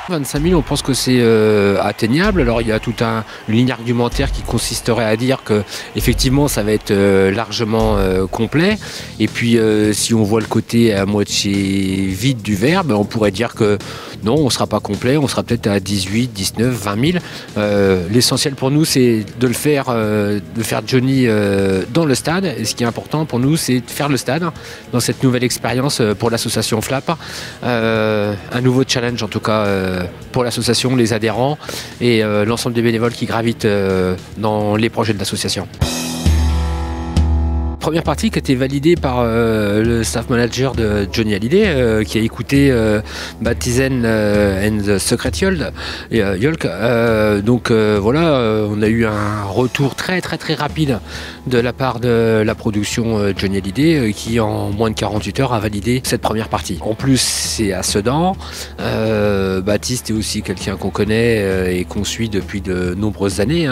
25 000, on pense que c'est atteignable. Alors il y a toute une ligne argumentaire qui consisterait à dire que effectivement ça va être largement complet. Et puis si on voit le côté à moitié vide du verbe, on pourrait dire que non, on ne sera pas complet, on sera peut-être à 18, 19, 20 000. L'essentiel pour nous, c'est de faire Johnny dans le stade. Et ce qui est important pour nous, c'est de faire le stade dans cette nouvelle expérience pour l'association FLAP. Un nouveau challenge en tout cas pour l'association, les adhérents et l'ensemble des bénévoles qui gravitent dans les projets de l'association. Première partie qui a été validée par le staff manager de Johnny Hallyday qui a écouté Baptizen and the Secret Yolk. Donc voilà, on a eu un retour très rapide de la part de la production Johnny Hallyday qui en moins de 48 heures a validé cette première partie. En plus c'est à Sedan. Baptiste est aussi quelqu'un qu'on connaît et qu'on suit depuis de nombreuses années.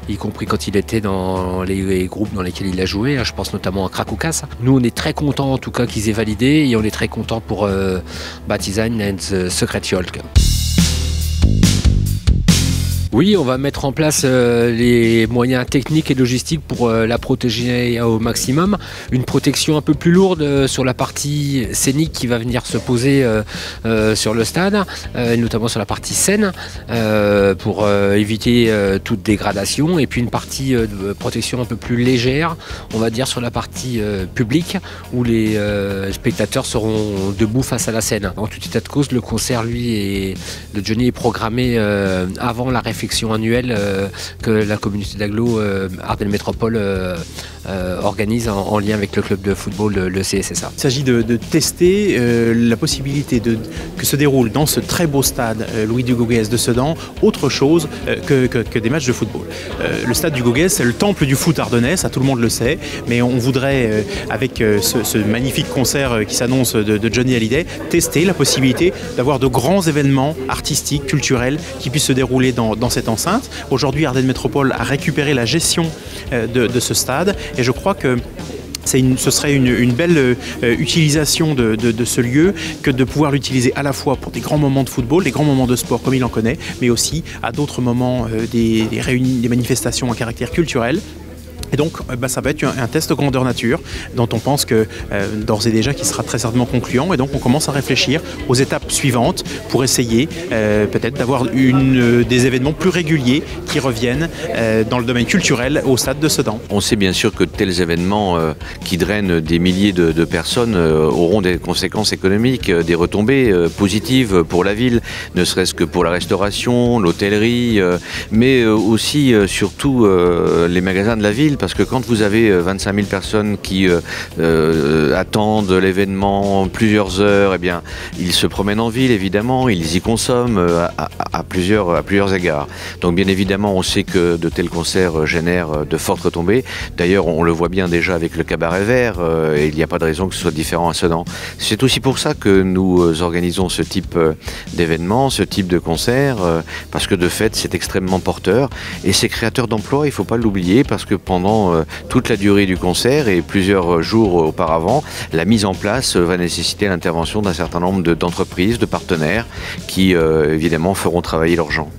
Y compris quand il était dans les groupes dans lesquels il a joué, je pense notamment à Krakoukas. Nous on est très contents en tout cas qu'ils aient validé et on est très contents pour Baptizen and the Secret Yolk. Oui, on va mettre en place les moyens techniques et logistiques pour la protéger au maximum. Une protection un peu plus lourde sur la partie scénique qui va venir se poser sur le stade, notamment sur la partie scène, pour éviter toute dégradation. Et puis une partie de protection un peu plus légère, on va dire sur la partie publique, où les spectateurs seront debout face à la scène. En tout état de cause, le concert, lui, de Johnny est programmé avant la réflexion annuelle que la communauté d'agglo Ardennes Métropole organise en lien avec le club de football, le CSSA. Il s'agit de tester la possibilité que se déroule dans ce très beau stade Louis Dugauguez de Sedan autre chose que des matchs de football. Le stade Dugauguez, c'est le temple du foot ardennais, ça tout le monde le sait, mais on voudrait, avec ce magnifique concert qui s'annonce de Johnny Hallyday, tester la possibilité d'avoir de grands événements artistiques, culturels qui puissent se dérouler dans cette enceinte. Aujourd'hui, Ardennes Métropole a récupéré la gestion de ce stade et je crois que ce serait une belle utilisation de ce lieu que de pouvoir l'utiliser à la fois pour des grands moments de football, des grands moments de sport comme il en connaît, mais aussi à d'autres moments des manifestations à caractère culturel. Et donc ça va être un test grandeur nature dont on pense que d'ores et déjà qui sera très certainement concluant, et donc on commence à réfléchir aux étapes suivantes pour essayer peut-être d'avoir des événements plus réguliers qui reviennent dans le domaine culturel au stade de Sedan. On sait bien sûr que tels événements qui drainent des milliers de personnes auront des conséquences économiques, des retombées positives pour la ville, ne serait-ce que pour la restauration, l'hôtellerie, mais aussi surtout les magasins de la ville. Parce que quand vous avez 25 000 personnes qui attendent l'événement plusieurs heures, eh bien, ils se promènent en ville, évidemment, ils y consomment à plusieurs égards. Donc bien évidemment, on sait que de tels concerts génèrent de fortes retombées. D'ailleurs, on le voit bien déjà avec le Cabaret Vert, et il n'y a pas de raison que ce soit différent à Sedan. C'est aussi pour ça que nous organisons ce type d'événement, ce type de concert, parce que de fait, c'est extrêmement porteur. Et c'est créateur d'emplois, il ne faut pas l'oublier, parce que pendant toute la durée du concert et plusieurs jours auparavant, la mise en place va nécessiter l'intervention d'un certain nombre d'entreprises, de partenaires qui évidemment feront travailler leurs gens.